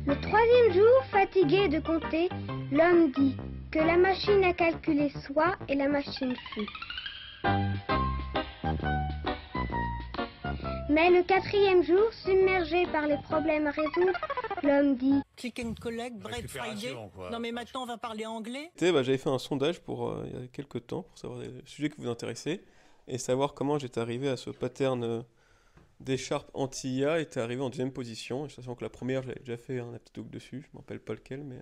Le troisième jour, fatigué de compter, l'homme dit que la machine a calculé soit et la machine fut. Mais le quatrième jour, submergé par les problèmes à résoudre, l'homme dit Click and collect, Bread Friday. Quoi. Non mais maintenant on va parler anglais. J'avais fait un sondage il y a quelques temps pour savoir les sujets qui vous intéressaient et savoir comment j'étais arrivé à ce pattern d'écharpe anti-IA était arrivé en deuxième position. Et sachant que la première, j'avais déjà fait un petit talk dessus, je ne me rappelle pas lequel, mais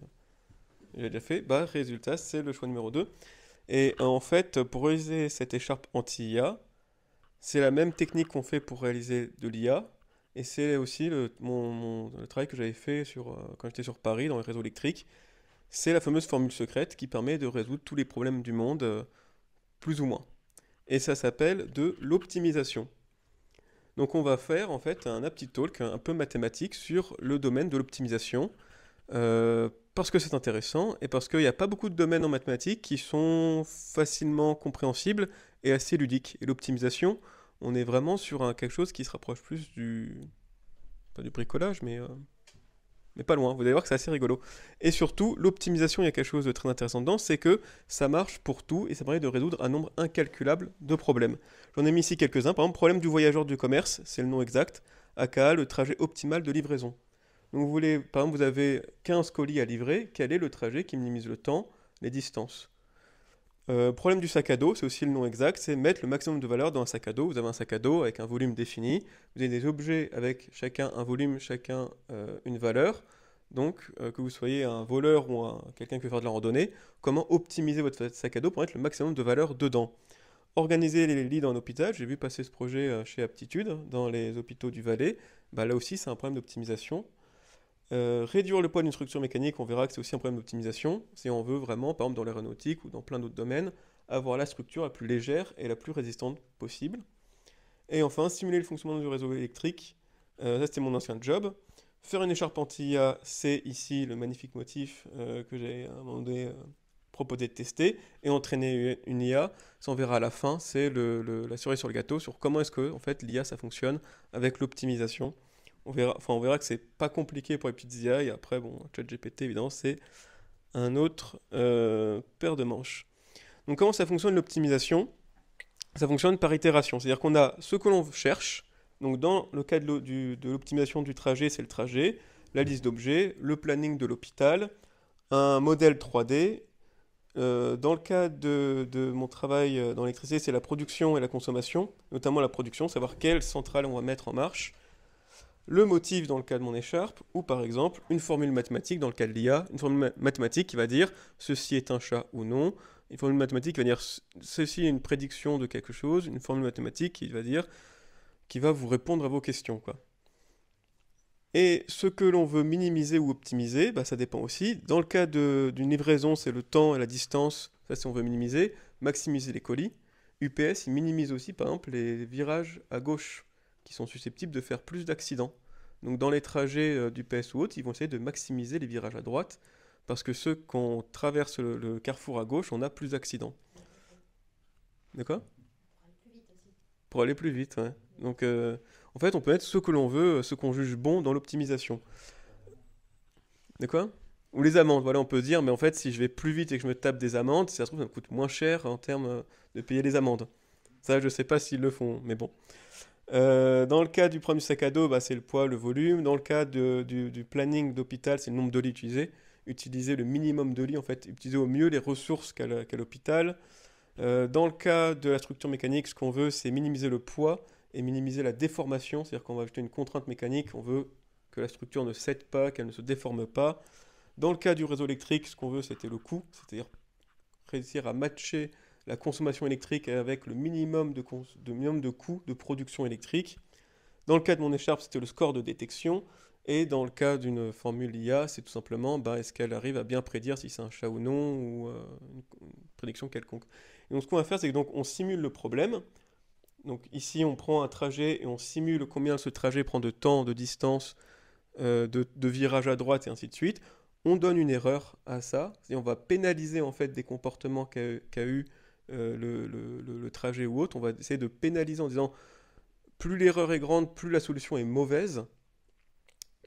j'ai déjà fait. Résultat, c'est le choix numéro 2. Et en fait, pour réaliser cette écharpe anti-IA, c'est la même technique qu'on fait pour réaliser de l'IA. Et c'est aussi le travail que j'avais fait quand j'étais sur Paris, dans les réseaux électriques. C'est la fameuse formule secrète qui permet de résoudre tous les problèmes du monde, plus ou moins. Et ça s'appelle de l'optimisation. Donc on va faire en fait un petit talk un peu mathématique sur le domaine de l'optimisation, parce que c'est intéressant et parce qu'il n'y a pas beaucoup de domaines en mathématiques qui sont facilement compréhensibles et assez ludiques. Et l'optimisation, on est vraiment sur quelque chose qui se rapproche plus pas du bricolage, mais pas loin. Vous allez voir que c'est assez rigolo. Et surtout, l'optimisation, il y a quelque chose de très intéressant dedans, c'est que ça marche pour tout et ça permet de résoudre un nombre incalculable de problèmes. J'en ai mis ici quelques-uns. Par exemple, problème du voyageur du commerce, c'est le nom exact, aka le trajet optimal de livraison. Donc par exemple, vous avez 15 colis à livrer, quel est le trajet qui minimise le temps, les distances? Problème du sac à dos, c'est aussi le nom exact, c'est mettre le maximum de valeur dans un sac à dos. Vous avez un sac à dos avec un volume défini, vous avez des objets avec chacun un volume, chacun une valeur. Donc, que vous soyez un voleur ou quelqu'un qui veut faire de la randonnée, comment optimiser votre sac à dos pour mettre le maximum de valeur dedans? Organiser les lits dans un hôpital, j'ai vu passer ce projet chez Aptitude, dans les hôpitaux du Valais. Là aussi, c'est un problème d'optimisation. Réduire le poids d'une structure mécanique, on verra que c'est aussi un problème d'optimisation. Si on veut vraiment, par exemple dans l'aéronautique ou dans plein d'autres domaines, avoir la structure la plus légère et la plus résistante possible. Et enfin, simuler le fonctionnement du réseau électrique. Ça, c'était mon ancien job. Faire une écharpe anti-IA, c'est ici le magnifique motif que j'ai à un moment donné proposé de tester. Et entraîner une IA, ça on verra à la fin, c'est la cerise sur le gâteau sur comment est-ce que en fait, l'IA ça fonctionne avec l'optimisation. On verra que c'est pas compliqué pour les petites IA, et après, ChatGPT, évidemment, c'est un autre paire de manches. Donc, comment ça fonctionne l'optimisation? Ça fonctionne par itération, c'est-à-dire qu'on a ce que l'on cherche. Donc, dans le cas de l'optimisation du trajet, c'est le trajet, la liste d'objets, le planning de l'hôpital, un modèle 3D. Dans le cas de mon travail dans l'électricité, c'est la production et la consommation, notamment la production, savoir quelle centrale on va mettre en marche. Le motif dans le cas de mon écharpe, ou par exemple une formule mathématique dans le cas de l'IA, une formule mathématique qui va dire ceci est un chat ou non, une formule mathématique qui va dire ceci est une prédiction de quelque chose, une formule mathématique qui va vous répondre à vos questions, quoi. Et ce que l'on veut minimiser ou optimiser, ça dépend aussi. Dans le cas d'une livraison, c'est le temps et la distance, ça si on veut minimiser, maximiser les colis. UPS, il minimise aussi par exemple les virages à gauche, qui sont susceptibles de faire plus d'accidents. Donc dans les trajets d'UPS ou autres, ils vont essayer de maximiser les virages à droite, parce que ceux qu'on traverse le carrefour à gauche, on a plus d'accidents. De quoi? Pour aller plus vite, ouais. Donc en fait, on peut mettre ce que l'on veut, ce qu'on juge bon dans l'optimisation. De quoi? Ou les amendes, voilà, on peut se dire, mais en fait, si je vais plus vite et que je me tape des amendes, si ça se trouve, ça me coûte moins cher en termes de payer les amendes. Ça, je sais pas s'ils le font, mais bon. Dans le cas du problème du sac à dos, c'est le poids, le volume. Dans le cas du planning d'hôpital, c'est le nombre de lits utilisés. Utiliser le minimum de lits, en fait, utiliser au mieux les ressources qu'a l'hôpital. Dans le cas de la structure mécanique, ce qu'on veut, c'est minimiser le poids et minimiser la déformation. C'est-à-dire qu'on va ajouter une contrainte mécanique, on veut que la structure ne cède pas, qu'elle ne se déforme pas. Dans le cas du réseau électrique, ce qu'on veut, c'était le coût, c'est-à-dire réussir à matcher la consommation électrique avec le minimum de coût de production électrique. Dans le cas de mon écharpe, c'était le score de détection. Et dans le cas d'une formule IA, c'est tout simplement, est-ce qu'elle arrive à bien prédire si c'est un chat ou non, ou une prédiction quelconque. Et donc ce qu'on va faire, c'est que donc, on simule le problème. Donc ici, on prend un trajet et on simule combien ce trajet prend de temps, de distance, de virage à droite et ainsi de suite. On donne une erreur à ça, c'est-à-dire on va pénaliser en fait des comportements qu'a eu le trajet ou autre. On va essayer de pénaliser en disant plus l'erreur est grande, plus la solution est mauvaise.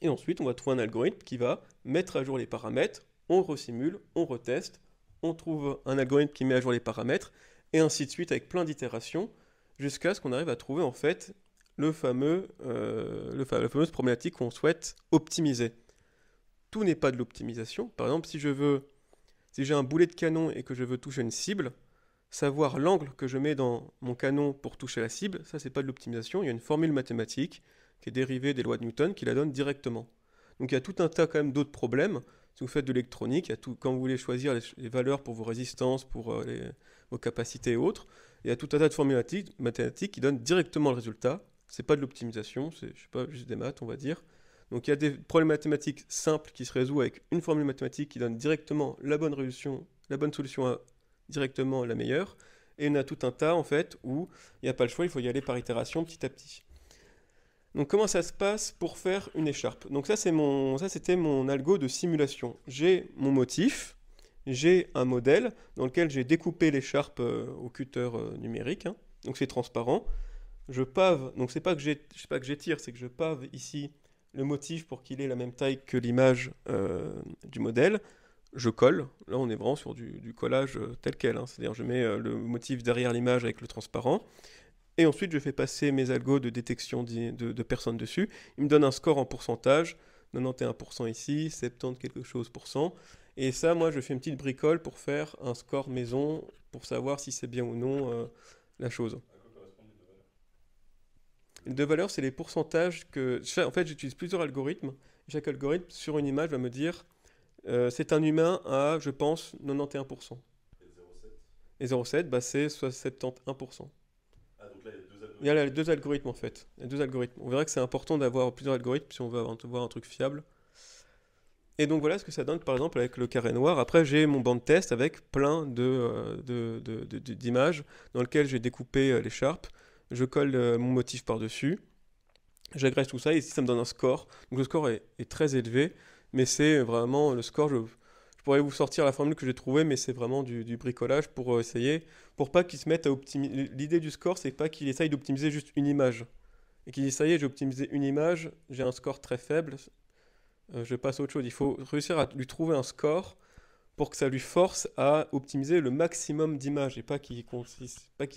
Et ensuite, on va trouver un algorithme qui va mettre à jour les paramètres, on resimule, on reteste, on trouve un algorithme qui met à jour les paramètres, et ainsi de suite avec plein d'itérations, jusqu'à ce qu'on arrive à trouver en fait la fameuse problématique qu'on souhaite optimiser. Tout n'est pas de l'optimisation. Par exemple, si j'ai un boulet de canon et que je veux toucher une cible, savoir l'angle que je mets dans mon canon pour toucher la cible, ça c'est pas de l'optimisation, il y a une formule mathématique qui est dérivée des lois de Newton qui la donne directement. Donc il y a tout un tas quand même d'autres problèmes. Si vous faites de l'électronique, quand vous voulez choisir les valeurs pour vos résistances, pour vos capacités et autres, il y a tout un tas de formules mathématiques qui donnent directement le résultat. C'est pas de l'optimisation, c'est je sais pas, juste des maths on va dire. Donc il y a des problèmes mathématiques simples qui se résolvent avec une formule mathématique qui donne directement la bonne solution directement la meilleure. Et il y en a tout un tas en fait où il n'y a pas le choix, il faut y aller par itération petit à petit. Donc comment ça se passe pour faire une écharpe? Donc ça c'était mon algo de simulation. J'ai mon motif, j'ai un modèle dans lequel j'ai découpé l'écharpe au cutter numérique, hein. Donc c'est transparent. Je pave, donc c'est pas que j'étire, c'est que je pave ici le motif pour qu'il ait la même taille que l'image du modèle. Je colle, là on est vraiment sur du collage tel quel, hein. C'est-à-dire je mets le motif derrière l'image avec le transparent, et ensuite je fais passer mes algos de détection de personnes dessus. Il me donne un score en pourcentage, 91% ici, 70 quelque chose pour cent, et ça moi je fais une petite bricole pour faire un score maison, pour savoir si c'est bien ou non la chose. Les deux valeurs, c'est les pourcentages que... En fait, j'utilise plusieurs algorithmes. Chaque algorithme, sur une image, va me dire c'est un humain à, je pense, 91%. Et 0,7, bah, c'est 71%. Ah, donc là, il y a les deux algorithmes, en fait. Il y a deux algorithmes. On verra que c'est important d'avoir plusieurs algorithmes si on veut avoir un truc fiable. Et donc, voilà ce que ça donne, par exemple, avec le carré noir. Après, j'ai mon banc de test avec plein d'images dans lesquelles j'ai découpé l'écharpe. Je colle mon motif par-dessus, j'agrège tout ça, et ici ça me donne un score. Donc le score est très élevé, mais c'est vraiment le score, je pourrais vous sortir la formule que j'ai trouvée, mais c'est vraiment du bricolage pour essayer, pour pas qu'il se mette à optimiser. L'idée du score, c'est pas qu'il essaye d'optimiser juste une image, et qu'il dise ça y est, j'ai optimisé une image, j'ai un score très faible, je passe à autre chose. Il faut réussir à lui trouver un score pour que ça lui force à optimiser le maximum d'images et pas qu'il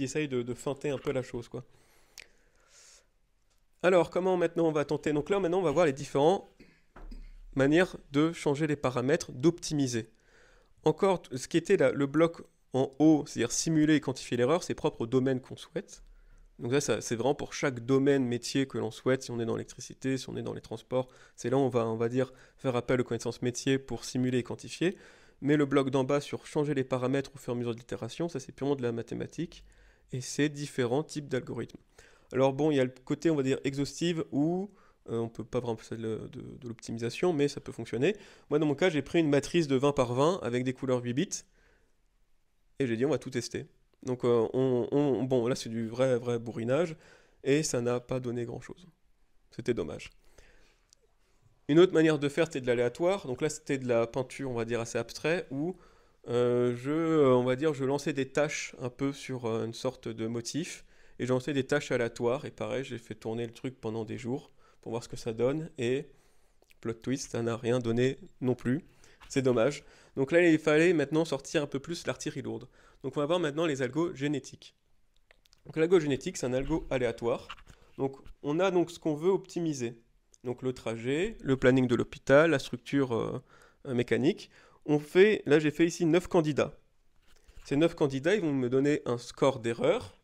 essaye de feinter un peu la chose, quoi. Alors, comment maintenant on va tenter? Donc là, maintenant, on va voir les différentes manières de changer les paramètres, d'optimiser. Encore, ce qui était le bloc en haut, c'est-à-dire simuler et quantifier l'erreur, c'est propre au domaine qu'on souhaite. Donc là, c'est vraiment pour chaque domaine métier que l'on souhaite, si on est dans l'électricité, si on est dans les transports, c'est là où on va dire faire appel aux connaissances métiers pour simuler et quantifier. Mais le bloc d'en bas sur changer les paramètres au fur et à mesure de l'itération, ça c'est purement de la mathématique, et c'est différents types d'algorithmes. Alors bon, il y a le côté, on va dire, exhaustive, où on ne peut pas vraiment faire de l'optimisation, mais ça peut fonctionner. Moi, dans mon cas, j'ai pris une matrice de 20 par 20 avec des couleurs 8 bits, et j'ai dit, on va tout tester. Donc bon, là c'est du vrai bourrinage, et ça n'a pas donné grand-chose. C'était dommage. Une autre manière de faire, c'était de l'aléatoire. Donc là, c'était de la peinture, on va dire, assez abstrait, où je lançais des tâches un peu sur une sorte de motif, et j'ai lancé des tâches aléatoires, et pareil, j'ai fait tourner le truc pendant des jours, pour voir ce que ça donne, et plot twist, ça n'a rien donné non plus. C'est dommage. Donc là, il fallait maintenant sortir un peu plus l'artillerie lourde. Donc on va voir maintenant les algos génétiques. Donc l'algo génétique, c'est un algo aléatoire. Donc on a donc ce qu'on veut optimiser. Donc le trajet, le planning de l'hôpital, la structure mécanique. Là j'ai fait ici 9 candidats. Ces 9 candidats, ils vont me donner un score d'erreur.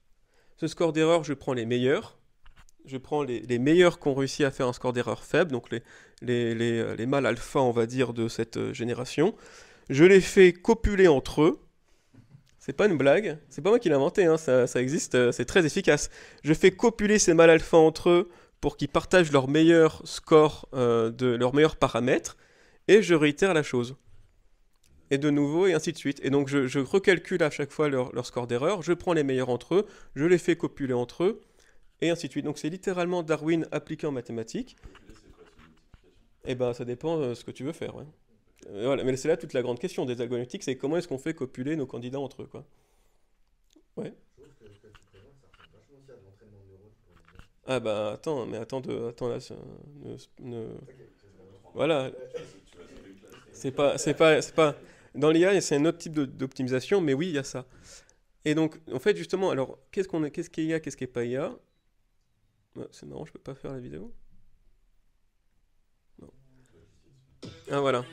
Ce score d'erreur, je prends les meilleurs. Je prends les meilleurs qui ont réussi à faire un score d'erreur faible, donc les mâles alpha, on va dire, de cette génération. Je les fais copuler entre eux. C'est pas une blague, c'est pas moi qui l'ai inventé, hein, ça existe, c'est très efficace. Je fais copuler ces mâles alpha entre eux pour qu'ils partagent leur meilleur score, leurs meilleurs paramètres, et je réitère la chose. Et de nouveau, et ainsi de suite. Et donc je recalcule à chaque fois leur score d'erreur, je prends les meilleurs entre eux, je les fais copuler entre eux, et ainsi de suite. Donc c'est littéralement Darwin appliqué en mathématiques. Et ben ça dépend de ce que tu veux faire, ouais. Voilà, mais c'est là toute la grande question des algorithmiques, c'est comment est-ce qu'on fait copuler nos candidats entre eux, quoi. Ouais. Ah bah attends là, Voilà. C'est pas. Dans l'IA, c'est un autre type d'optimisation, mais oui, il y a ça. Et donc, en fait, justement, alors, qu'est-ce qui est IA, qu'est-ce qui est pas IA? Ouais, c'est marrant, je peux pas faire la vidéo. Non. Ah, voilà.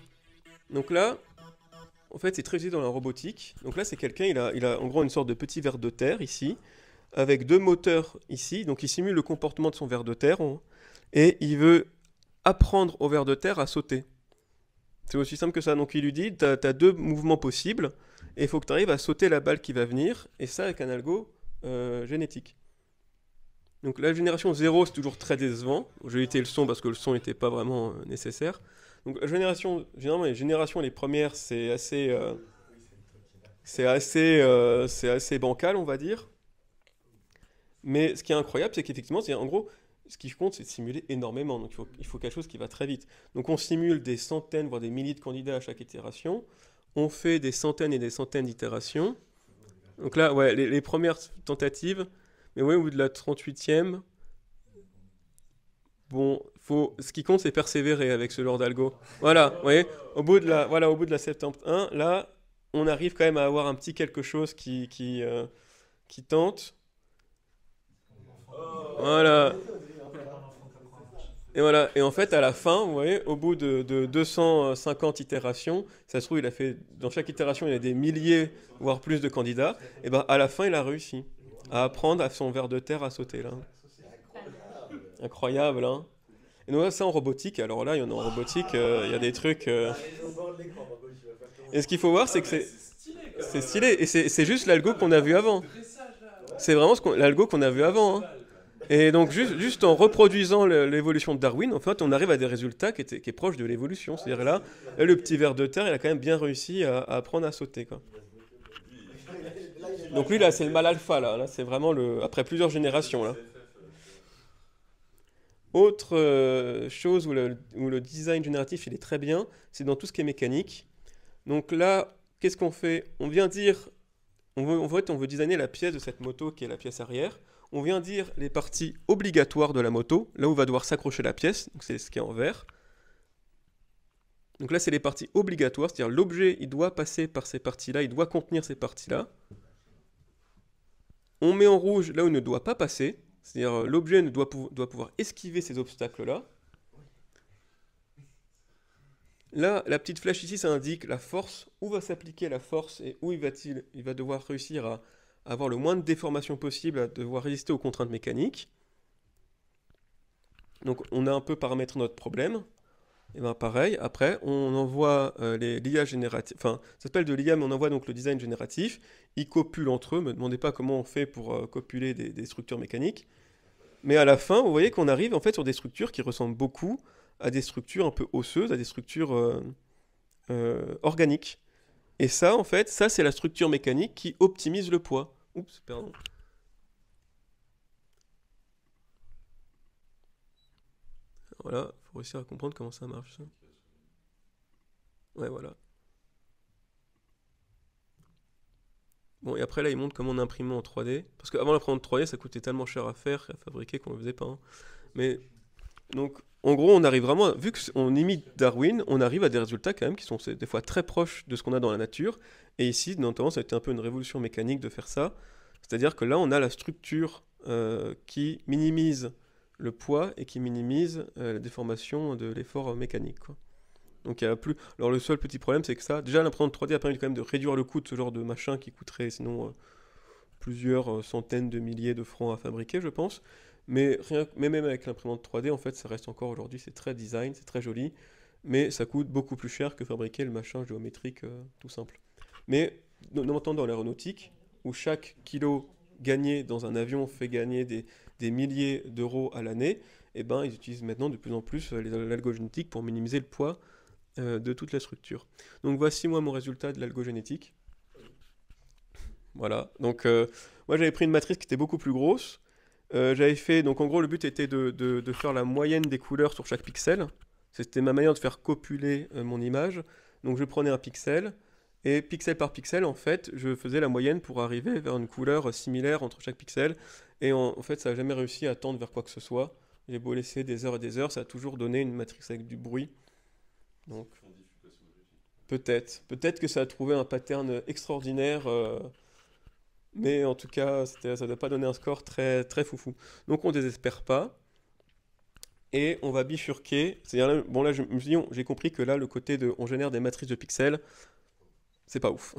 Donc là, en fait, c'est très utilisé dans la robotique. Donc là, c'est quelqu'un, il a en gros une sorte de petit ver de terre ici, avec deux moteurs ici. Donc il simule le comportement de son ver de terre, et il veut apprendre au ver de terre à sauter. C'est aussi simple que ça. Donc il lui dit, t'as deux mouvements possibles, et il faut que tu arrives à sauter la balle qui va venir, et ça avec un algo génétique. Donc la génération 0, c'est toujours très décevant. J'ai évité le son parce que le son n'était pas vraiment nécessaire. Donc généralement les générations les premières, c'est assez bancal, on va dire. Mais ce qui est incroyable, c'est qu'effectivement, en gros, ce qui compte, c'est de simuler énormément. Donc il faut quelque chose qui va très vite. Donc on simule des centaines, voire des milliers de candidats à chaque itération. On fait des centaines et des centaines d'itérations. Donc là, ouais, les premières tentatives, mais ouais, au bout de la 38e, bon, ce qui compte, c'est persévérer avec ce genre d'algo. Voilà, vous voyez, au bout de la 71, là, on arrive quand même à avoir un petit quelque chose qui tente. Voilà. Et voilà. Et en fait, à la fin, vous voyez, au bout de 250 itérations, ça se trouve, dans chaque itération, il y a des milliers, voire plus de candidats. Et ben, à la fin, il a réussi à apprendre à son ver de terre à sauter, là. Incroyable, hein. Et donc là, ça en robotique. Alors là, il y en a en robotique, il y a des trucs. Et ce qu'il faut voir, c'est que c'est stylé. Et c'est juste l'algo qu'on a vu avant. C'est vraiment l'algo qu'on a vu avant, hein. Et donc, juste en reproduisant l'évolution de Darwin, en fait, on arrive à des résultats qui est proche de l'évolution. C'est-à-dire là, le petit ver de terre, il a quand même bien réussi à apprendre à sauter, quoi. Donc lui, là, c'est le mâle alpha, là. Là, c'est vraiment après plusieurs générations, là. Autre chose où le design génératif, il est très bien, c'est dans tout ce qui est mécanique. Donc là, qu'est-ce qu'on fait? On vient dire, en fait, on veut designer la pièce de cette moto qui est la pièce arrière. On vient dire les parties obligatoires de la moto, là où va devoir s'accrocher la pièce, donc c'est ce qui est en vert. Donc là, c'est les parties obligatoires, c'est-à-dire l'objet, il doit passer par ces parties-là, il doit contenir ces parties-là. On met en rouge là où il ne doit pas passer, c'est-à-dire l'objet doit pouvoir esquiver ces obstacles-là. Là, la petite flèche ici, ça indique la force, où va s'appliquer la force et où il va devoir réussir à avoir le moins de déformation possible, à devoir résister aux contraintes mécaniques. Donc on a un peu paramétré notre problème. Et bien pareil, après on envoie l'IA générative, enfin ça s'appelle de l'IA, mais on envoie donc le design génératif. Ils copulent entre eux, ne me demandez pas comment on fait pour copuler des structures mécaniques. Mais à la fin, vous voyez qu'on arrive en fait sur des structures qui ressemblent beaucoup à des structures un peu osseuses, à des structures organiques. Et ça, en fait, ça c'est la structure mécanique qui optimise le poids. Oups, pardon. Voilà, il faut réussir à comprendre comment ça marche, ça. Ouais, voilà. Bon, et après, là, il montre comment on imprimait en 3D. Parce qu'avant l'imprimante 3D, ça coûtait tellement cher à faire et à fabriquer qu'on ne le faisait pas, hein. Mais, donc, en gros, on arrive vraiment, vu qu'on imite Darwin, on arrive à des résultats quand même qui sont des fois très proches de ce qu'on a dans la nature. Et ici, notamment, ça a été un peu une révolution mécanique de faire ça. C'est-à-dire que là, on a la structure qui minimise le poids et qui minimise la déformation de l'effort mécanique, quoi. Donc il y a plus. Alors le seul petit problème, c'est que ça, déjà l'imprimante 3D a permis quand même de réduire le coût de ce genre de machin qui coûterait sinon plusieurs centaines de milliers de francs à fabriquer, je pense. Mais même avec l'imprimante 3D, en fait, ça reste encore aujourd'hui, c'est très design, c'est très joli, mais ça coûte beaucoup plus cher que fabriquer le machin géométrique tout simple. Mais notamment dans l'aéronautique, où chaque kilo gagné dans un avion fait gagner des milliers d'euros à l'année, et ben ils utilisent maintenant de plus en plus l'algogénétique pour minimiser le poids de toute la structure. Donc voici moi mon résultat de l'algogénétique. Voilà, donc moi j'avais pris une matrice qui était beaucoup plus grosse. J'avais fait, donc en gros le but était de faire la moyenne des couleurs sur chaque pixel. C'était ma manière de faire copuler mon image. Donc je prenais un pixel, et pixel par pixel, en fait, je faisais la moyenne pour arriver vers une couleur similaire entre chaque pixel. Et en fait, ça n'a jamais réussi à tendre vers quoi que ce soit. J'ai beau laisser des heures et des heures, ça a toujours donné une matrice avec du bruit. Donc peut-être que ça a trouvé un pattern extraordinaire, mais en tout cas, ça ne doit pas donner un score très, très foufou. Donc on désespère pas. Et on va bifurquer. C'est-à-dire, bon là, je me suis dit, j'ai compris que là, le côté de, on génère des matrices de pixels, c'est pas ouf.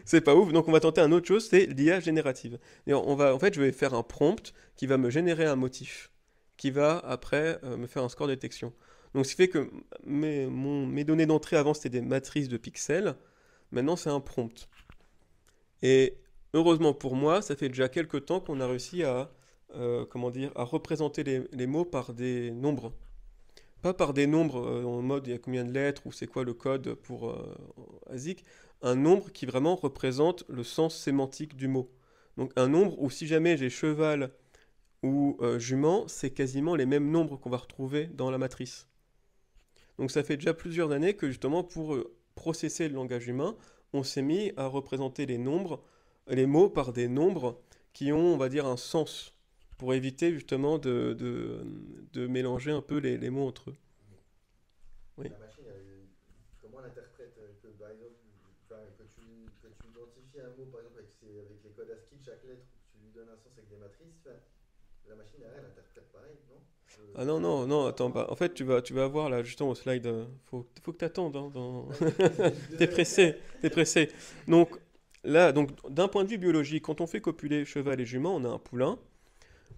C'est pas ouf. Donc on va tenter un autre chose, c'est l'IA générative. Et en fait, je vais faire un prompt qui va me générer un motif, qui va après me faire un score de détection. Donc ce qui fait que mes données d'entrée avant c'était des matrices de pixels, maintenant c'est un prompt. Et heureusement pour moi, ça fait déjà quelques temps qu'on a réussi à comment dire, à représenter les mots par des nombres. Pas par des nombres en mode il y a combien de lettres ou c'est quoi le code pour ASIC. Un nombre qui vraiment représente le sens sémantique du mot. Donc un nombre où si jamais j'ai cheval ou jument, c'est quasiment les mêmes nombres qu'on va retrouver dans la matrice. Donc ça fait déjà plusieurs années que justement pour processer le langage humain, on s'est mis à représenter les nombres, les mots par des nombres qui ont, on va dire, un sens pour éviter justement de mélanger un peu les mots entre eux. Oui. La machine, comment elle interprète que, par exemple, que tu identifies un mot, par exemple, avec les codes ASCII, chaque lettre, tu lui donnes un sens avec des matrices, la machine, elle interprète pareil, non? Ah non, non, non, attends, bah, en fait, tu vas voir là, justement, au slide, faut que tu attendes. T'es pressé, t'es pressé. Donc, là, donc, d'un point de vue biologique, quand on fait copuler cheval et jument, on a un poulain.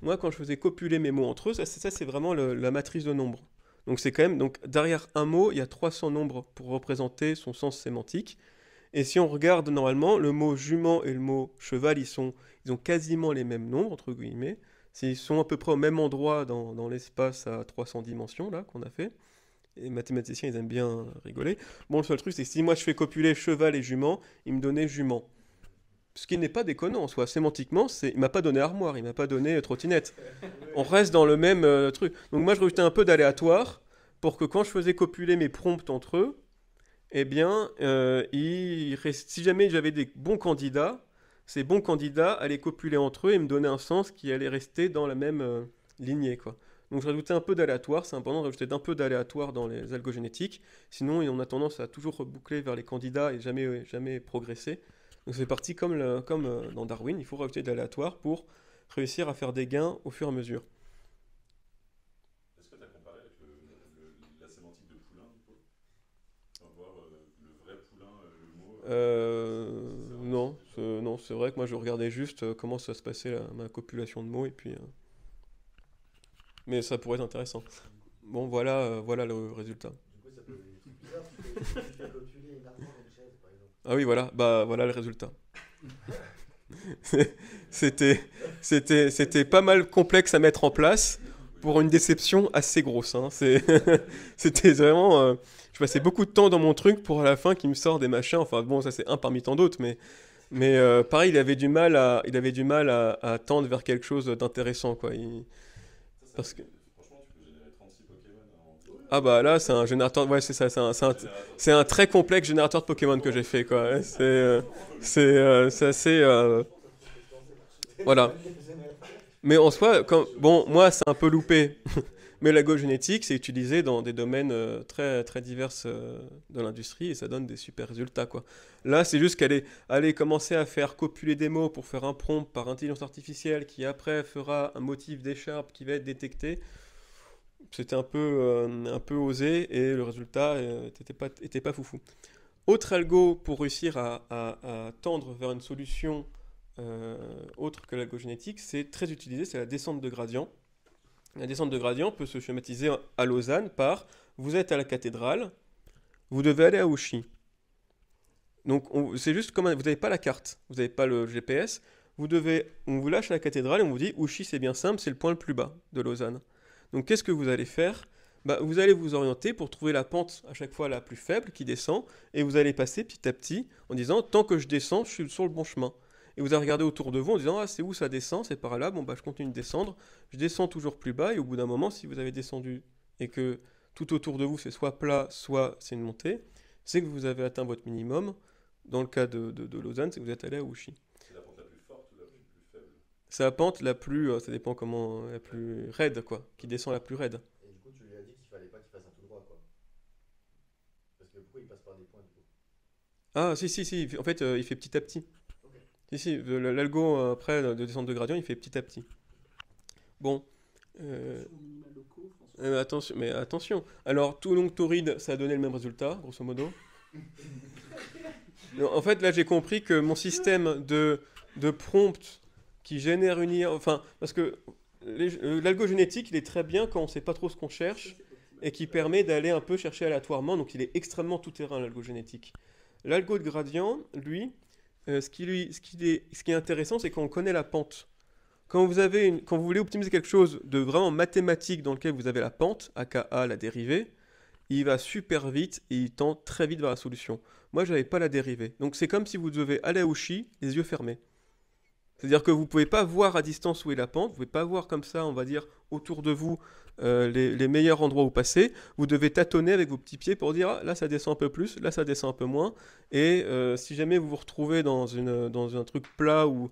Moi, quand je faisais copuler mes mots entre eux, ça c'est vraiment la matrice de nombres. Donc, c'est quand même, donc, derrière un mot, il y a 300 nombres pour représenter son sens sémantique. Et si on regarde normalement, le mot jument et le mot cheval, ils ont quasiment les mêmes nombres, entre guillemets. Ils sont à peu près au même endroit dans l'espace à 300 dimensions, là, qu'on a fait. Et les mathématiciens, ils aiment bien rigoler. Bon, le seul truc, c'est que si moi je fais copuler cheval et jument, il me donnait jument. Ce qui n'est pas déconnant en soi. Sémantiquement, il m'a pas donné armoire, il m'a pas donné trottinette. On reste dans le même truc. Donc moi, je rajoutais un peu d'aléatoire pour que quand je faisais copuler mes prompts entre eux, eh bien, si jamais j'avais des bons candidats, ces bons candidats allaient copuler entre eux et me donner un sens qui allait rester dans la même lignée, quoi. Donc je rajoutais un peu d'aléatoire, c'est important de rajouter un peu d'aléatoire dans les algogénétiques, sinon on a tendance à toujours reboucler vers les candidats et jamais progresser. Donc c'est parti comme dans Darwin, il faut rajouter de l'aléatoire pour réussir à faire des gains au fur et à mesure. Est-ce que tu as comparé avec la sémantique de Poulain, du coup? On va voir le vrai Poulain, le mot. Non, c'est vrai que moi je regardais juste comment ça se passait ma copulation de mots et puis. Mais ça pourrait être intéressant. Bon, voilà le résultat. Du coup, ça peut être des trucs bizarres, parce que tu fais copuler une armoire et une chaise, par exemple. Ah oui, voilà le résultat. C'était pas mal complexe à mettre en place pour une déception assez grosse. Hein. C'était vraiment. Je passais beaucoup de temps dans mon truc pour à la fin qu'il me sort des machins. Enfin bon, ça c'est un parmi tant d'autres, mais pareil, il avait du mal à tendre vers quelque chose d'intéressant, quoi. Parce que Franchement, tu peux générer 36 Pokémon ah bah là c'est un générateur, ouais c'est ça, c'est un très complexe générateur de Pokémon que j'ai fait, quoi. Ouais, c'est assez voilà. Mais en soi, bon, moi c'est un peu loupé, mais l'algogénétique c'est utilisé dans des domaines très, très divers de l'industrie et ça donne des super résultats, quoi. Là c'est juste qu'elle allait commencer à faire copuler des mots pour faire un prompt par intelligence artificielle qui après fera un motif d'écharpe qui va être détecté. C'était un peu osé et le résultat était pas foufou. Autre algo pour réussir à tendre vers une solution autre que l'algogénétique, c'est très utilisé, c'est la descente de gradient. La descente de gradient peut se schématiser à Lausanne par vous êtes à la cathédrale, vous devez aller à Ouchy. Donc c'est juste comme vous n'avez pas la carte, vous n'avez pas le GPS, on vous lâche à la cathédrale et on vous dit Ouchy c'est bien simple, c'est le point le plus bas de Lausanne. Donc qu'est-ce que vous allez faire? Vous allez vous orienter pour trouver la pente à chaque fois la plus faible qui descend et vous allez passer petit à petit en disant tant que je descends, je suis sur le bon chemin. Et vous allez regarder autour de vous en disant ah c'est où ça descend, c'est par là, bon bah je continue de descendre, je descends toujours plus bas et au bout d'un moment si vous avez descendu et que tout autour de vous c'est soit plat, soit c'est une montée, c'est que vous avez atteint votre minimum. Dans le cas de Lausanne, c'est que vous êtes allé à Ouchy. C'est la pente la plus forte ou la plus faible? C'est la pente la plus, ça dépend comment, la plus raide quoi, qui descend la plus raide. Et du coup, tu lui as dit qu'il fallait pas qu'il fasse un tout parce que pourquoi il passe par des points du coup? Ah, si. En fait, il fait petit à petit. Ok. Si, l'algo, après, de descente de gradient, il fait petit à petit. Bon. Mais attention. Alors, tout long torride, ça a donné le même résultat, grosso modo. Non, en fait, là, j'ai compris que mon système de prompt qui génère une IA... Enfin, parce que l'algo génétique, il est très bien quand on ne sait pas trop ce qu'on cherche et qui permet d'aller un peu chercher aléatoirement. Donc, il est extrêmement tout-terrain, l'algo génétique. L'algo de gradient, lui, ce qui est intéressant, c'est qu'on connaît la pente. Quand vous voulez optimiser quelque chose de vraiment mathématique dans lequel vous avez la pente, aka la dérivée, il va super vite et il tend très vite vers la solution. Moi, je n'avais pas la dérivée. Donc, c'est comme si vous devez aller à Uchi, les yeux fermés. C'est-à-dire que vous ne pouvez pas voir à distance où est la pente, vous ne pouvez pas voir comme ça, on va dire, autour de vous, les meilleurs endroits où passer. Vous devez tâtonner avec vos petits pieds pour dire, ah, là, ça descend un peu plus, là, ça descend un peu moins. Et si jamais vous vous retrouvez dans un truc plat ou...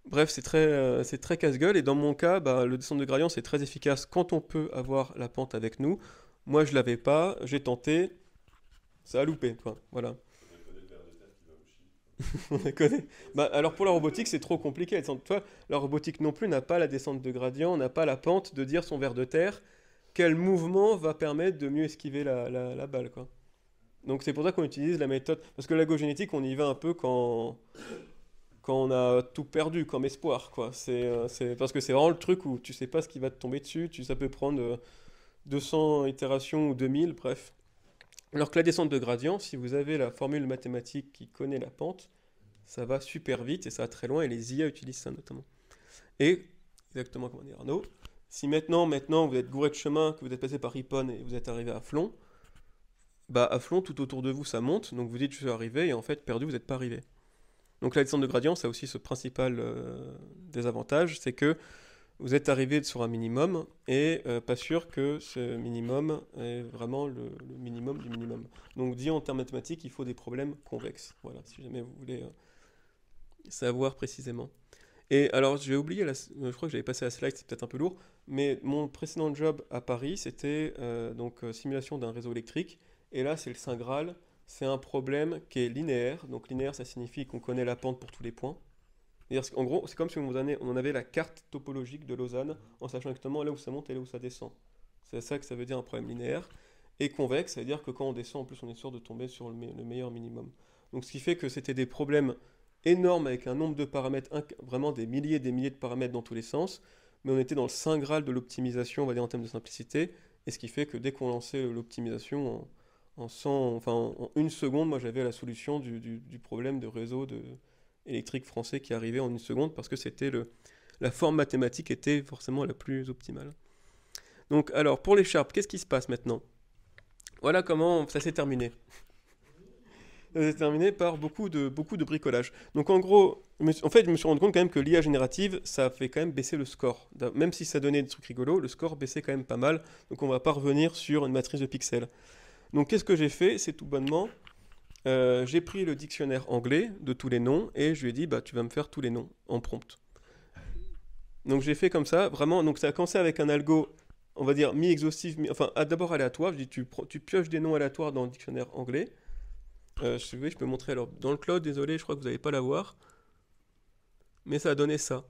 Bref, c'est très casse-gueule. Et dans mon cas, bah, le descente de gradient, c'est très efficace quand on peut avoir la pente avec nous. Moi, je l'avais pas, j'ai tenté, ça a loupé, quoi. Voilà. On les connaît. Bah, alors pour la robotique, c'est trop compliqué. Toi, la robotique non plus n'a pas la descente de gradient, n'a pas la pente de dire son ver de terre. Quel mouvement va permettre de mieux esquiver la balle, quoi. Donc c'est pour ça qu'on utilise la méthode. Parce que l'algogénétique, on y va un peu quand on a tout perdu comme espoir, quoi. Parce que c'est vraiment le truc où tu sais pas ce qui va te tomber dessus. Ça peut prendre 200 itérations ou 2000, bref. Alors que la descente de gradient, si vous avez la formule mathématique qui connaît la pente, ça va super vite et ça va très loin et les IA utilisent ça notamment. Et, exactement comme on dit Arnaud, si maintenant vous êtes gouré de chemin, que vous êtes passé par Ripon et vous êtes arrivé à Flon, bah à Flon, tout autour de vous, ça monte, donc vous dites je suis arrivé et en fait, perdu, vous n'êtes pas arrivé. Donc la descente de gradient, ça a aussi ce principal désavantage, c'est que vous êtes arrivé sur un minimum et pas sûr que ce minimum est vraiment le minimum du minimum. Donc dit en termes mathématiques, il faut des problèmes convexes. Voilà, si jamais vous voulez savoir précisément. Et alors, j'ai oublié, je crois que j'avais passé la slide, c'est peut-être un peu lourd, mais mon précédent job à Paris, c'était simulation d'un réseau électrique. Et là, c'est le Saint Graal, c'est un problème qui est linéaire. Donc linéaire, ça signifie qu'on connaît la pente pour tous les points. En gros, c'est comme si on en avait la carte topologique de Lausanne, en sachant exactement là où ça monte et là où ça descend. C'est ça que ça veut dire un problème linéaire. Et convexe, ça veut dire que quand on descend, en plus, on est sûr de tomber sur le meilleur minimum. Donc ce qui fait que c'était des problèmes énormes avec un nombre de paramètres, vraiment des milliers de paramètres dans tous les sens, mais on était dans le saint graal de l'optimisation, on va dire en termes de simplicité, et ce qui fait que dès qu'on lançait l'optimisation en une seconde, moi j'avais la solution du problème de réseau électrique français qui arrivait en une seconde parce que c'était la forme mathématique était forcément la plus optimale. Donc alors pour les Sharp, qu'est-ce qui se passe maintenant? Voilà comment ça s'est terminé. Ça s'est terminé par beaucoup de bricolage. Donc en gros, en fait je me suis rendu compte quand même que l'IA générative, ça fait quand même baisser le score. Même si ça donnait des trucs rigolos, le score baissait quand même pas mal. Donc on va pas revenir sur une matrice de pixels. Donc qu'est-ce que j'ai fait? C'est tout bonnement... j'ai pris le dictionnaire anglais de tous les noms et je lui ai dit bah tu vas me faire tous les noms en prompt. Donc j'ai fait comme ça, vraiment, donc ça a commencé avec un algo, on va dire mi-exhaustif, d'abord aléatoire, je dis tu pioches des noms aléatoires dans le dictionnaire anglais. Je peux montrer alors dans le cloud, désolé, je crois que vous n'allez pas l'avoir. Mais ça a donné ça.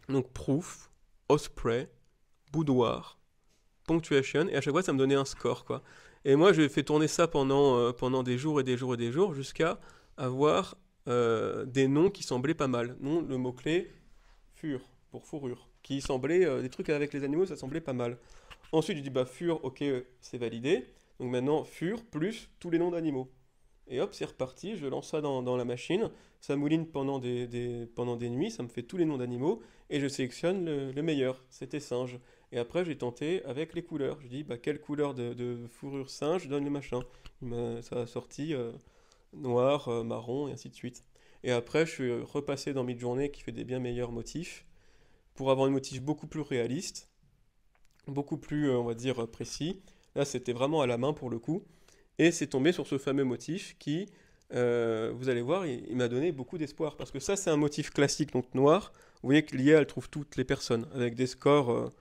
Donc proof, osprey, boudoir, punctuation, et à chaque fois ça me donnait un score quoi. Et moi, je fais tourner ça pendant des jours et des jours et des jours jusqu'à avoir des noms qui semblaient pas mal. Non, le mot-clé fur, pour fourrure, qui semblait, des trucs avec les animaux, ça semblait pas mal. Ensuite, je dis, bah fur, ok, c'est validé. Donc maintenant, fur plus tous les noms d'animaux. Et hop, c'est reparti, je lance ça dans la machine, ça mouline pendant des nuits, ça me fait tous les noms d'animaux, et je sélectionne le meilleur, c'était singe. Et après, j'ai tenté avec les couleurs. Je dis, bah, quelle couleur de fourrure singe donne le machin. Ça a sorti noir, marron, et ainsi de suite. Et après, je suis repassé dans Midjourney qui fait des bien meilleurs motifs pour avoir un motif beaucoup plus réaliste, beaucoup plus, on va dire, précis. Là, c'était vraiment à la main pour le coup. Et c'est tombé sur ce fameux motif qui, vous allez voir, il m'a donné beaucoup d'espoir. Parce que ça, c'est un motif classique, donc noir. Vous voyez que l'IA, elle trouve toutes les personnes avec des scores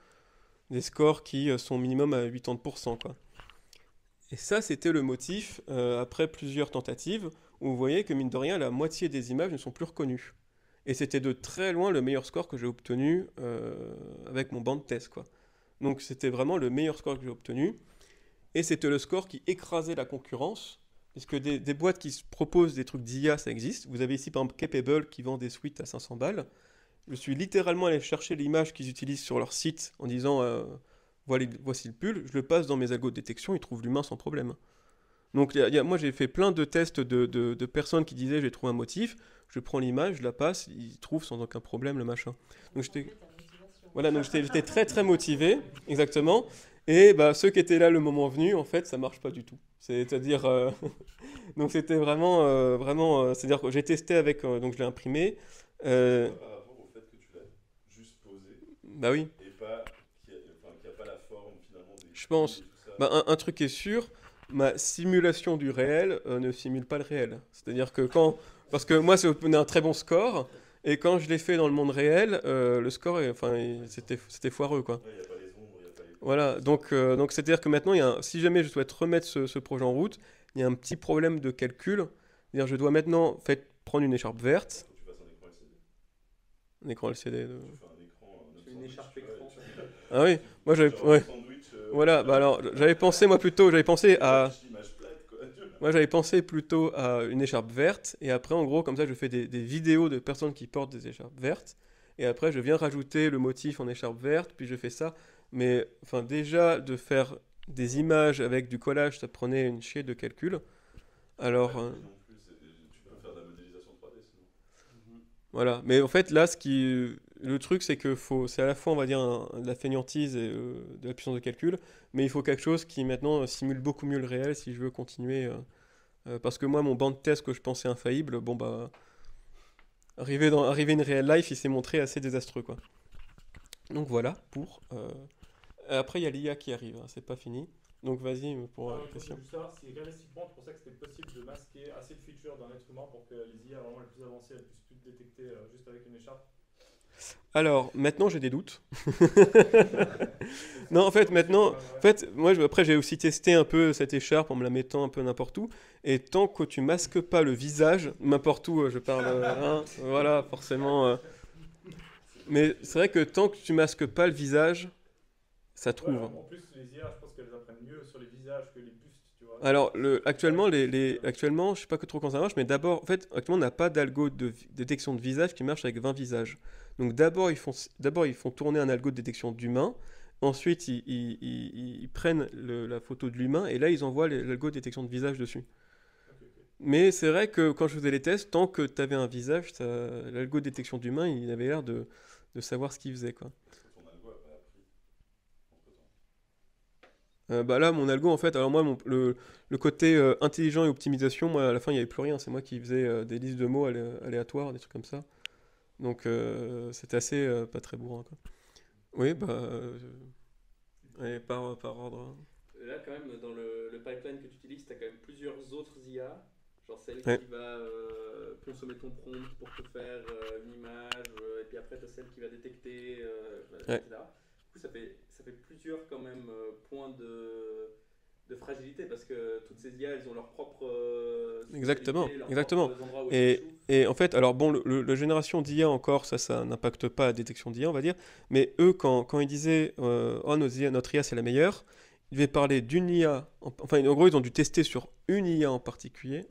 qui sont minimum à 80%, quoi. Et ça, c'était le motif, après plusieurs tentatives, où vous voyez que mine de rien, la moitié des images ne sont plus reconnues. Et c'était de très loin le meilleur score que j'ai obtenu avec mon banc de test, quoi. Donc c'était vraiment le meilleur score que j'ai obtenu. Et c'était le score qui écrasait la concurrence, puisque des boîtes qui se proposent des trucs d'IA, ça existe. Vous avez ici par exemple Capable qui vend des suites à 500 balles. Je suis littéralement allé chercher l'image qu'ils utilisent sur leur site en disant voici le pull, je le passe dans mes algos de détection, ils trouvent l'humain sans problème. Donc moi j'ai fait plein de tests de personnes qui disaient j'ai trouvé un motif, je prends l'image, je la passe, ils trouvent sans aucun problème le machin. Donc j'étais très très motivé, exactement. Et bah, ceux qui étaient là le moment venu, en fait, ça marche pas du tout. C'est-à-dire, donc c'était vraiment, c'est-à-dire que j'ai testé avec, donc je l'ai imprimé. Par rapport au fait que tu l'as juste posé Bah oui, et pas qu'il n'y a pas la forme finalement des je pense. fils et tout ça. Bah, un truc est sûr, ma simulation du réel ne simule pas le réel. C'est-à-dire que parce que moi, ça obtenait un très bon score, et quand je l'ai fait dans le monde réel, le score, c'était foireux, quoi. Ouais, il n'y a pas les ombres, il n'y a pas les... Voilà, donc c'est-à-dire que maintenant, si jamais je souhaite remettre ce projet en route, il y a un petit problème de calcul. C'est-à-dire je dois maintenant prendre une écharpe verte, Faut que tu fasses un écran LCD. un écran LCD. Tu fais un écran, un autre Une sandwich, écharpe ouais, écran. Ah oui, moi j'avais, genre ouais, un sandwich, voilà, bah alors j'avais pensé moi plutôt, j'avais pensé à, l'image plate, quoi. moi j'avais pensé plutôt à une écharpe verte, et après en gros comme ça je fais des vidéos de personnes qui portent des écharpes vertes, et après je viens rajouter le motif en écharpe verte, puis je fais ça, mais enfin déjà de faire des images avec du collage, ça prenait une chier de calcul, alors Ouais, non plus, tu peux faire de la modélisation 3D sinon. voilà, mais en fait là le truc c'est que c'est à la fois on va dire de la fainéantise et de la puissance de calcul, mais il faut quelque chose qui maintenant simule beaucoup mieux le réel si je veux continuer. Parce que moi, mon banc de test que je pensais infaillible, bon bah, arrivé in real life, il s'est montré assez désastreux, quoi. Donc voilà pour. Après, il y a l'IA qui arrive, hein, c'est pas fini. Donc vas-y pour la question. Juste savoir si réalistiquement, tu pensais que c'était possible de masquer assez de features d'un être humain pour que les IA vraiment les plus avancées elles puissent tout détecter juste avec une écharpe. Alors maintenant, j'ai des doutes. Non, en fait, maintenant, moi, après, j'ai aussi testé un peu cette écharpe en me la mettant un peu n'importe où. Et tant que tu masques pas le visage, n'importe où, je parle, hein, voilà, forcément. Mais c'est vrai que tant que tu masques pas le visage, ça trouve. Ouais, en plus, les IA, je pense qu'elles apprennent mieux sur les visages que les bustes, tu vois. Alors, actuellement, je sais pas que trop quand ça marche, mais d'abord, en fait, actuellement, on n'a pas d'algo de détection de visage qui marche avec 20 visages. Donc, d'abord, ils font tourner un algo de détection d'humain. Ensuite, ils prennent la photo de l'humain et là, ils envoient l'algo de détection de visage dessus. Mais c'est vrai que quand je faisais les tests, tant que tu avais un visage, l'algo de détection d'humain, il avait l'air de savoir ce qu'il faisait, quoi. Parce que ton algo a pas appris entre-temps. Bah là, mon algo, en fait, alors moi, le côté intelligent et optimisation, moi, à la fin, il n'y avait plus rien. C'est moi qui faisais des listes de mots aléatoires, des trucs comme ça. Donc, c'était assez pas très bourrin, quoi. Oui, bah. Allez, par ordre. Là, quand même, dans le pipeline que tu utilises, tu as quand même plusieurs autres IA. Genre celle Ouais. qui va consommer ton prompt pour te faire une image, et puis après tu as celle qui va détecter, Ouais. etc. Du coup, ça fait plusieurs quand même points de fragilité parce que toutes ces IA, elles ont leur propre Exactement, spécialité, leurs exactement. propres endroits où elles échouent. Et en fait, alors bon, la génération d'IA encore, ça n'impacte pas la détection d'IA, on va dire. Mais eux, quand ils disaient oh, notre IA c'est la meilleure, ils devaient parler d'une IA. Enfin, en gros, ils ont dû tester sur une IA en particulier,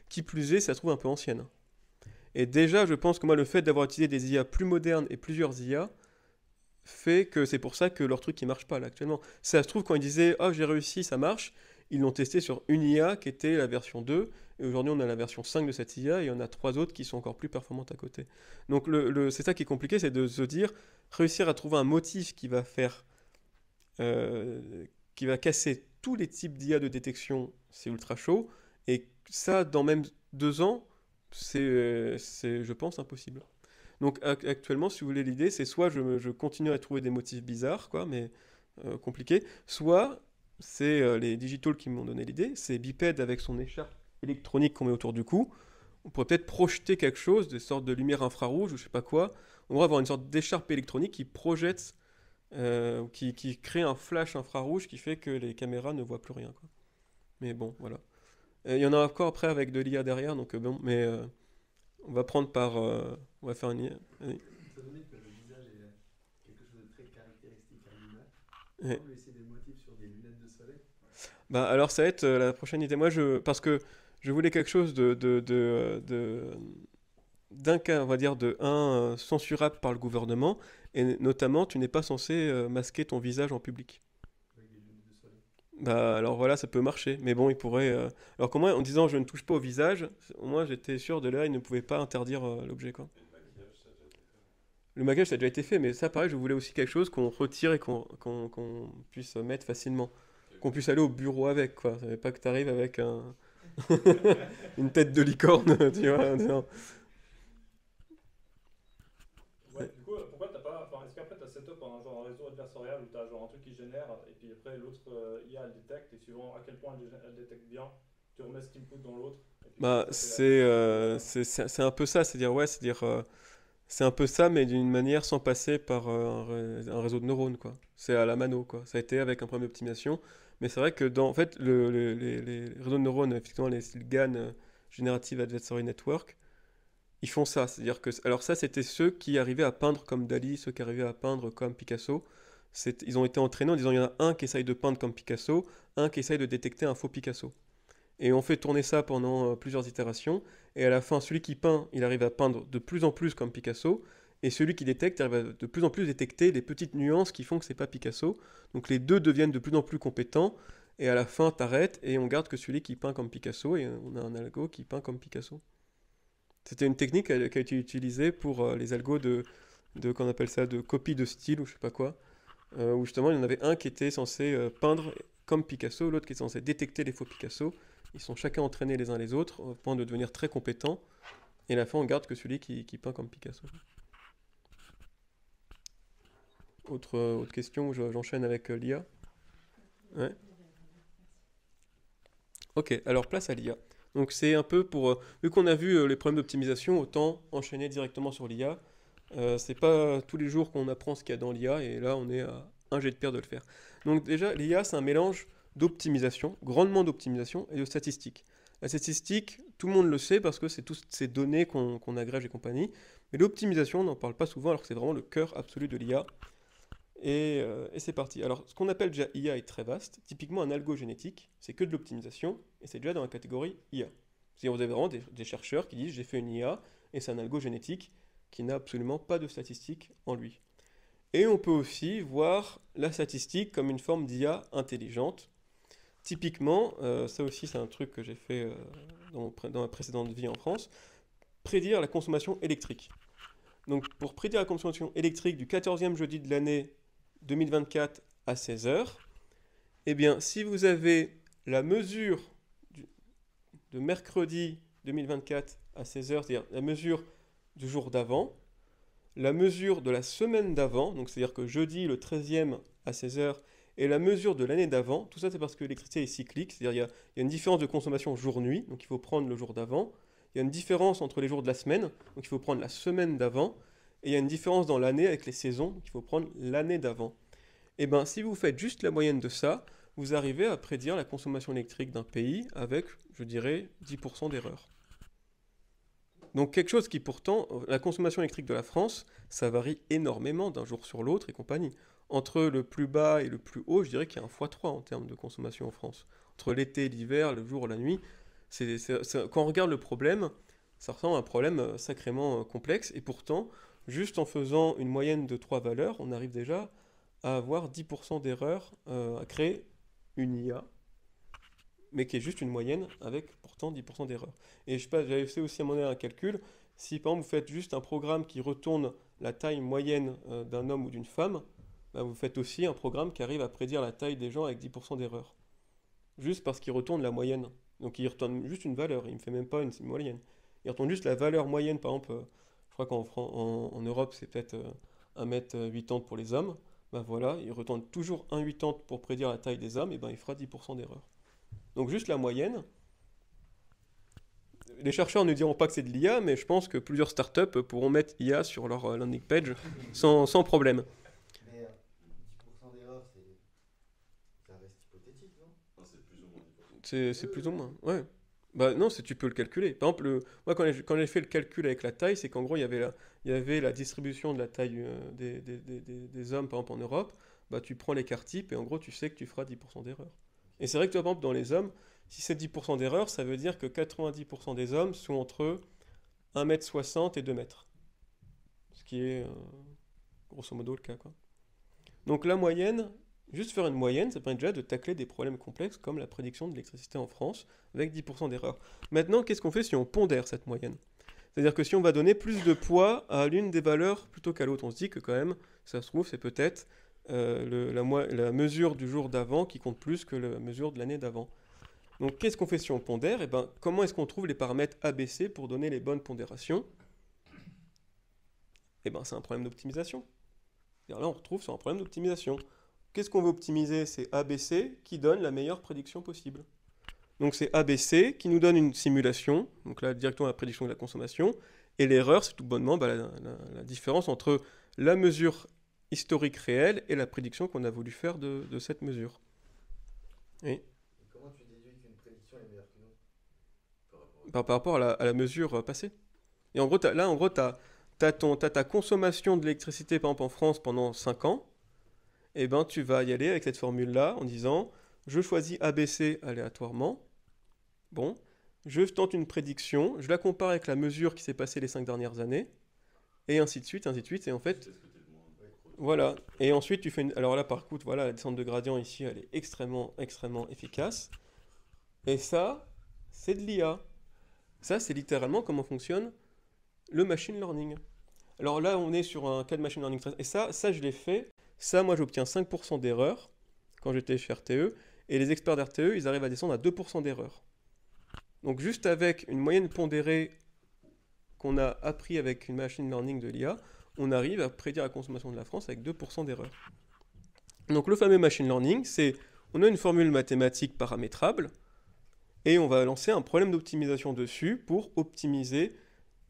qui plus est, ça se trouve un peu ancienne. Et déjà, je pense que moi, le fait d'avoir utilisé des IA plus modernes et plusieurs IA fait que c'est pour ça que leur truc, il marche pas là actuellement. Ça se trouve, quand ils disaient oh, j'ai réussi, ça marche, ils l'ont testé sur une IA qui était la version 2. Et aujourd'hui, on a la version 5 de cette IA et on a 3 autres qui sont encore plus performantes à côté. Donc, c'est ça qui est compliqué, c'est de se dire, réussir à trouver un motif qui va faire, qui va casser tous les types d'IA de détection, c'est ultra chaud. Et ça, dans même 2 ans, c'est, je pense, impossible. Donc, actuellement, si vous voulez l'idée, c'est soit je continue à trouver des motifs bizarres, quoi, mais compliqués, soit c'est les Digital qui m'ont donné l'idée, c'est Biped avec son écharpe électronique qu'on met autour du cou. On pourrait peut-être projeter quelque chose, des sortes de lumière infrarouge ou je sais pas quoi. On va avoir une sorte d'écharpe électronique qui projette, qui crée un flash infrarouge qui fait que les caméras ne voient plus rien, quoi. Mais bon, voilà. Il y en a encore après avec de l'IA derrière, donc bon, mais on va prendre par... on va faire une IA. Allez. Étant donné que le visage est quelque chose de très caractéristique à l'humain, Ouais. on peut laisser des motifs sur des lunettes de soleil. Bah, alors ça va être la prochaine idée. Moi, parce que je voulais quelque chose d'un cas, on va dire, censurable par le gouvernement, et notamment, tu n'es pas censé masquer ton visage en public. Avec des lunettes de soleil. Bah, alors voilà, ça peut marcher, mais bon, il pourrait... Alors qu'au moins, en disant je ne touche pas au visage, au moins j'étais sûr de là, il ne pouvait pas interdire l'objet, quoi. Et le maquillage, ça a déjà été fait. Le maquillage, ça a déjà été fait, mais ça, pareil, je voulais aussi quelque chose qu'on retire et qu'on puisse mettre facilement. Qu'on puisse aller au bureau avec, quoi. Ça veut pas que tu arrives avec une tête de licorne, tu vois, en disant... Ouais, du coup, pourquoi t'as pas. Enfin, est-ce qu'après t'as setup genre un réseau adversarial où t'as genre un truc qui génère et puis après l'autre IA elle détecte et suivant à quel point elle détecte bien, tu remets ce input dans l'autre. Et puis Bah, ça fait c'est un peu ça, c'est un peu ça, mais d'une manière sans passer par un réseau de neurones, quoi. C'est à la mano, quoi. Ça a été avec un problème d'optimisation, mais c'est vrai que en fait, les réseaux de neurones, effectivement, les GAN, Generative Adversary Network, ils font ça. C'est-à-dire que, alors ça, c'était ceux qui arrivaient à peindre comme Dali, ceux qui arrivaient à peindre comme Picasso. Ils ont été entraînés en disant, il y en a un qui essaye de peindre comme Picasso, un qui essaye de détecter un faux Picasso. Et on fait tourner ça pendant plusieurs itérations. Et à la fin, celui qui peint, il arrive à peindre de plus en plus comme Picasso. Et celui qui détecte, il arrive à de plus en plus détecter les petites nuances qui font que c'est pas Picasso. Donc les deux deviennent de plus en plus compétents. Et à la fin, t'arrêtes et on garde que celui qui peint comme Picasso. Et on a un algo qui peint comme Picasso. C'était une technique qui a été utilisée pour les algos qu'on appelle ça, de copie de style ou je sais pas quoi. Où justement, il y en avait un qui était censé peindre comme Picasso, l'autre qui était censé détecter les faux Picasso. Ils sont chacun entraînés les uns les autres au point de devenir très compétents. Et à la fin, on garde que celui qui peint comme Picasso. Autre question, j'enchaîne avec l'IA. Ouais. Ok, alors place à l'IA. Donc c'est un peu pour... vu qu'on a vu les problèmes d'optimisation, autant enchaîner directement sur l'IA. C'est pas tous les jours qu'on apprend ce qu'il y a dans l'IA, et là on est à un jet de pierre de le faire. Donc déjà, l'IA c'est un mélange d'optimisation, grandement d'optimisation, et de statistiques. La statistique, tout le monde le sait parce que c'est toutes ces données qu'on agrège et compagnie, mais l'optimisation, on n'en parle pas souvent alors que c'est vraiment le cœur absolu de l'IA. Et c'est parti. Alors, ce qu'on appelle déjà IA est très vaste. Typiquement, un algo génétique, c'est que de l'optimisation, et c'est déjà dans la catégorie IA. C'est-à-dire, vous avez vraiment des chercheurs qui disent, j'ai fait une IA, et c'est un algo génétique qui n'a absolument pas de statistiques en lui. Et on peut aussi voir la statistique comme une forme d'IA intelligente. Typiquement, ça aussi c'est un truc que j'ai fait dans ma précédente vie en France, prédire la consommation électrique. Donc pour prédire la consommation électrique du 14e jeudi de l'année 2024 à 16h, eh bien si vous avez la mesure de mercredi 2024 à 16h, c'est-à-dire la mesure du jour d'avant, la mesure de la semaine d'avant, donc c'est-à-dire que jeudi le 13e à 16h, et la mesure de l'année d'avant, tout ça c'est parce que l'électricité est cyclique, c'est-à-dire il y a une différence de consommation jour-nuit, donc il faut prendre le jour d'avant, il y a une différence entre les jours de la semaine, donc il faut prendre la semaine d'avant, et il y a une différence dans l'année avec les saisons, donc il faut prendre l'année d'avant. Et bien si vous faites juste la moyenne de ça, vous arrivez à prédire la consommation électrique d'un pays avec, je dirais, 10% d'erreur. Donc quelque chose qui pourtant, la consommation électrique de la France, ça varie énormément d'un jour sur l'autre et compagnie. Entre le plus bas et le plus haut, je dirais qu'il y a un x3 en termes de consommation en France. Entre l'été, l'hiver, le jour, la nuit, quand on regarde le problème, ça ressemble à un problème sacrément complexe. Et pourtant, juste en faisant une moyenne de 3 valeurs, on arrive déjà à avoir 10% d'erreur, à créer une IA, mais qui est juste une moyenne avec pourtant 10% d'erreur. Et je sais pas, j'avais fait aussi à mon avis un calcul. Si par exemple vous faites juste un programme qui retourne la taille moyenne d'un homme ou d'une femme, bah, vous faites aussi un programme qui arrive à prédire la taille des gens avec 10% d'erreur. Juste parce qu'il retourne la moyenne. Donc il retourne juste une valeur, il ne me fait même pas une moyenne. Il retourne juste la valeur moyenne, par exemple, je crois qu'en Europe c'est peut-être 1m80 pour les hommes. Bah voilà, il retourne toujours 1,80 pour prédire la taille des hommes, et ben il fera 10% d'erreur. Donc juste la moyenne. Les chercheurs ne diront pas que c'est de l'IA, mais je pense que plusieurs startups pourront mettre IA sur leur landing page sans problème. Mais 10% d'erreur, Ça reste hypothétique, non? Non, c'est plus ou moins 10%. C'est plus ou moins, ouais. Bah non, tu peux le calculer. Par exemple, moi quand j'ai fait le calcul avec la taille, c'est qu'en gros il y avait la distribution de la taille des hommes, par exemple en Europe. Bah tu prends l'écart type et en gros tu sais que tu feras 10% d'erreur. Et c'est vrai que toi, par exemple, dans les hommes, si c'est 10% d'erreur, ça veut dire que 90% des hommes sont entre 1,60 m et 2 mètres. Ce qui est grosso modo le cas, quoi. Donc la moyenne, juste faire une moyenne, ça permet déjà de tacler des problèmes complexes comme la prédiction de l'électricité en France avec 10% d'erreur. Maintenant, qu'est-ce qu'on fait si on pondère cette moyenne? C'est-à-dire que si on va donner plus de poids à l'une des valeurs plutôt qu'à l'autre, on se dit que quand même, ça se trouve, c'est peut-être la mesure du jour d'avant qui compte plus que la mesure de l'année d'avant. Donc qu'est-ce qu'on fait si on pondère? Et ben, comment est-ce qu'on trouve les paramètres ABC pour donner les bonnes pondérations? Et ben, c'est un problème d'optimisation. Là, on retrouve sur un problème d'optimisation. Qu'est-ce qu'on veut optimiser? C'est ABC qui donne la meilleure prédiction possible. Donc c'est ABC qui nous donne une simulation, donc là directement la prédiction de la consommation, et l'erreur c'est tout bonnement la différence entre la mesure historique réelle et la prédiction qu'on a voulu faire de cette mesure. Oui. Et comment tu déduis qu'une prédiction est meilleure qu'une autre? Par rapport à la mesure passée. Et en gros, tu as ta consommation de l'électricité par exemple en France pendant 5 ans, et ben tu vas y aller avec cette formule-là en disant je choisis ABC aléatoirement, bon, je tente une prédiction, je la compare avec la mesure qui s'est passée les 5 dernières années, et ainsi de suite, et en fait, voilà, et ensuite tu fais une... Alors là par contre, voilà, la descente de gradient ici, elle est extrêmement, extrêmement efficace, et ça, c'est de l'IA. Ça, c'est littéralement comment fonctionne le machine learning. Alors là, on est sur un cas de machine learning, et ça je l'ai fait, ça, moi j'obtiens 5% d'erreur quand j'étais chez RTE, et les experts d'RTE, ils arrivent à descendre à 2% d'erreur. Donc juste avec une moyenne pondérée qu'on a appris avec une machine learning de l'IA, on arrive à prédire la consommation de la France avec 2% d'erreur. Donc le fameux machine learning, c'est on a une formule mathématique paramétrable, et on va lancer un problème d'optimisation dessus pour optimiser,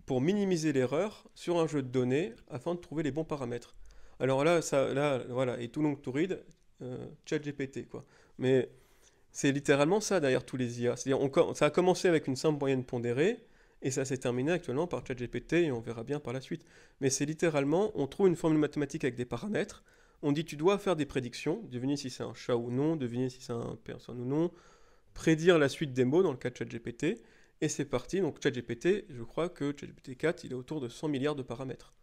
pour minimiser l'erreur sur un jeu de données afin de trouver les bons paramètres. Alors là, voilà, et tout long to read, ChatGPT, quoi. Mais c'est littéralement ça derrière tous les IA. C'est-à-dire, ça a commencé avec une simple moyenne pondérée, et ça s'est terminé actuellement par ChatGPT, et on verra bien par la suite. Mais c'est littéralement, on trouve une formule mathématique avec des paramètres, on dit tu dois faire des prédictions, deviner si c'est un chat ou non, deviner si c'est un personne ou non, prédire la suite des mots dans le cas de ChatGPT, et c'est parti. Donc ChatGPT, je crois que ChatGPT 4, il est autour de 100 milliards de paramètres.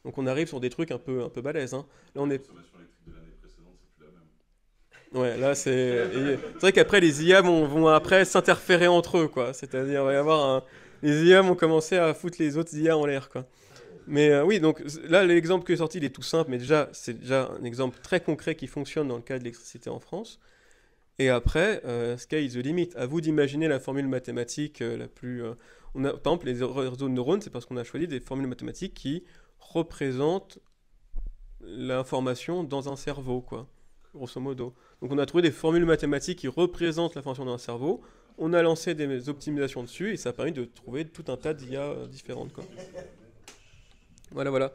Donc on arrive sur des trucs un peu balèzes, hein. Là on est... La consommation électrique de l'année précédente, c'est plus la même. Ouais, là c'est vrai qu'après les IA vont après s'interférer entre eux, quoi. C'est-à-dire il va y avoir les IA vont commencer à foutre les autres IA en l'air, quoi. Mais oui, donc là l'exemple qui est sorti, il est tout simple, mais déjà c'est déjà un exemple très concret qui fonctionne dans le cas de l'électricité en France. Et après, sky is the limit. À vous d'imaginer la formule mathématique la plus... par exemple, les réseaux de neurones, c'est parce qu'on a choisi des formules mathématiques qui représentent l'information dans un cerveau, quoi, grosso modo. Donc on a trouvé des formules mathématiques qui représentent l'information dans un cerveau, on a lancé des optimisations dessus, et ça a permis de trouver tout un tas d'IA différentes, quoi. Voilà.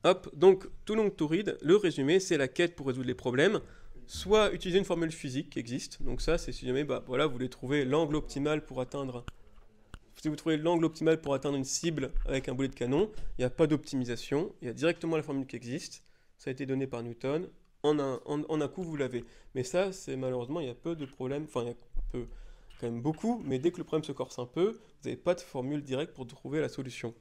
Hop, donc, tout long to read, le résumé, c'est la quête pour résoudre les problèmes. Soit utiliser une formule physique qui existe, donc ça c'est si jamais vous voulez trouver l'angle optimal pour atteindre, si vous trouvez l'angle optimal pour atteindre une cible avec un boulet de canon, il n'y a pas d'optimisation, il y a directement la formule qui existe, ça a été donné par Newton, en un coup vous l'avez. Mais ça, c'est malheureusement, il y a peu de problèmes, enfin il y a peu, quand même beaucoup, mais dès que le problème se corse un peu, vous n'avez pas de formule directe pour trouver la solution.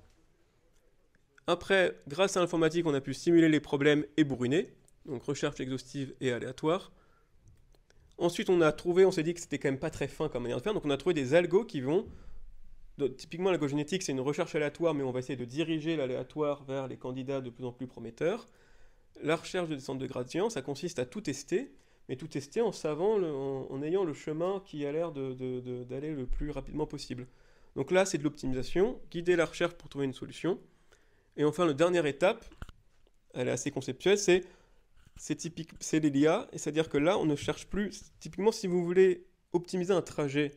Après, grâce à l'informatique, on a pu simuler les problèmes et bourriner, donc recherche exhaustive et aléatoire. Ensuite, on s'est dit que c'était quand même pas très fin comme manière de faire, donc on a trouvé des algos qui vont... Typiquement, l'algogénétique, c'est une recherche aléatoire, mais on va essayer de diriger l'aléatoire vers les candidats de plus en plus prometteurs. La recherche de descente de gradient, ça consiste à tout tester, mais tout tester en ayant le chemin qui a l'air d'aller le plus rapidement possible. Donc là, c'est de l'optimisation, guider la recherche pour trouver une solution. Et enfin, la dernière étape, elle est assez conceptuelle, c'est l'IA, c'est-à-dire que là, on ne cherche plus... Typiquement, si vous voulez optimiser un trajet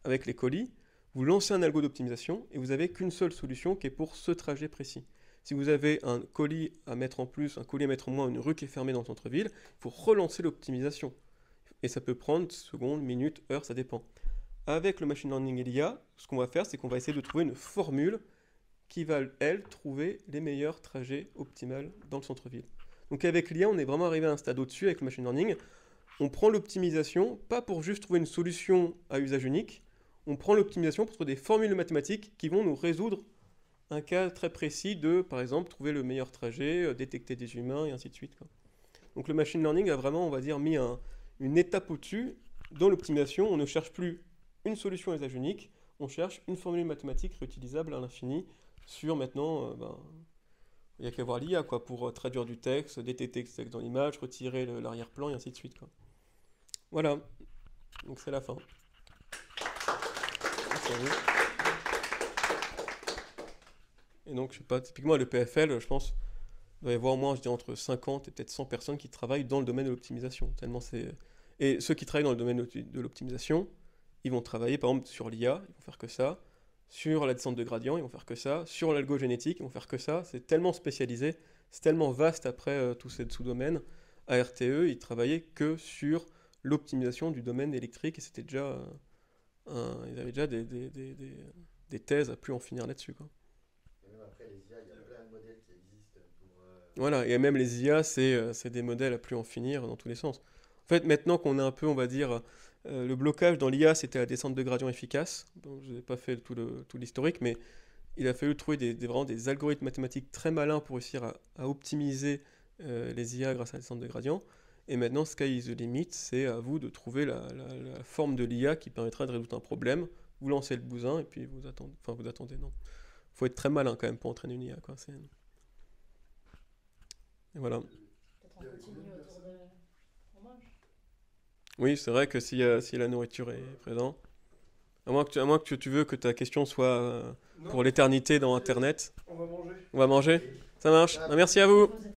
avec les colis, vous lancez un algo d'optimisation et vous n'avez qu'une seule solution qui est pour ce trajet précis. Si vous avez un colis à mettre en plus, un colis à mettre en moins, une rue qui est fermée dans le centre-ville, il faut relancer l'optimisation. Et ça peut prendre secondes, minutes, heures, ça dépend. Avec le machine learning et l'IA, ce qu'on va faire, c'est qu'on va essayer de trouver une formule qui va, elle, trouver les meilleurs trajets optimaux dans le centre-ville. Donc avec l'IA, on est vraiment arrivé à un stade au-dessus avec le machine learning. On prend l'optimisation, pas pour juste trouver une solution à usage unique, on prend l'optimisation pour trouver des formules mathématiques qui vont nous résoudre un cas très précis de, par exemple, trouver le meilleur trajet, détecter des humains, et ainsi de suite, quoi. Donc le machine learning a vraiment, on va dire, mis une étape au-dessus. Dans l'optimisation, on ne cherche plus une solution à usage unique, on cherche une formule mathématique réutilisable à l'infini sur maintenant, il n'y a qu'à voir l'IA quoi, pour traduire du texte, détecter le texte dans l'image, retirer l'arrière-plan et ainsi de suite, quoi. Voilà, donc c'est la fin. Merci à vous. Et donc, je sais pas, typiquement le PFL, je pense, il doit y avoir au moins, je dirais, entre 50 et peut-être 100 personnes qui travaillent dans le domaine de l'optimisation. Tellement c'est... Et ceux qui travaillent dans le domaine de l'optimisation, ils vont travailler par exemple sur l'IA, ils vont faire que ça, sur la descente de gradient, ils vont faire que ça, sur l'algogénétique, ils vont faire que ça. C'est tellement spécialisé, c'est tellement vaste après tous ces sous-domaines. À RTE, ils travaillaient que sur l'optimisation du domaine électrique et c'était déjà ils avaient déjà des thèses à plus en finir là-dessus, quoi. Et même après, les IA, il y a plein de modèles qui existent pour. Voilà, et même les IA, c'est des modèles à plus en finir dans tous les sens. En fait, maintenant qu'on a un peu, on va dire, le blocage dans l'IA, c'était la descente de gradient efficace. Bon, je n'ai pas fait tout l'historique, mais il a fallu trouver vraiment des algorithmes mathématiques très malins pour réussir à optimiser les IA grâce à la descente de gradient. Et maintenant, sky is the limit, c'est à vous de trouver la forme de l'IA qui permettra de résoudre un problème. Vous lancez le bousin et puis vous attendez, non. Il faut être très malin quand même pour entraîner une IA, quoi. Et voilà. Peut-être on continue autour de... On mange. Oui, c'est vrai que si la nourriture est présente, à moins que tu veux que ta question soit pour l'éternité dans Internet. On va manger. On va manger. Ça marche. Merci à vous.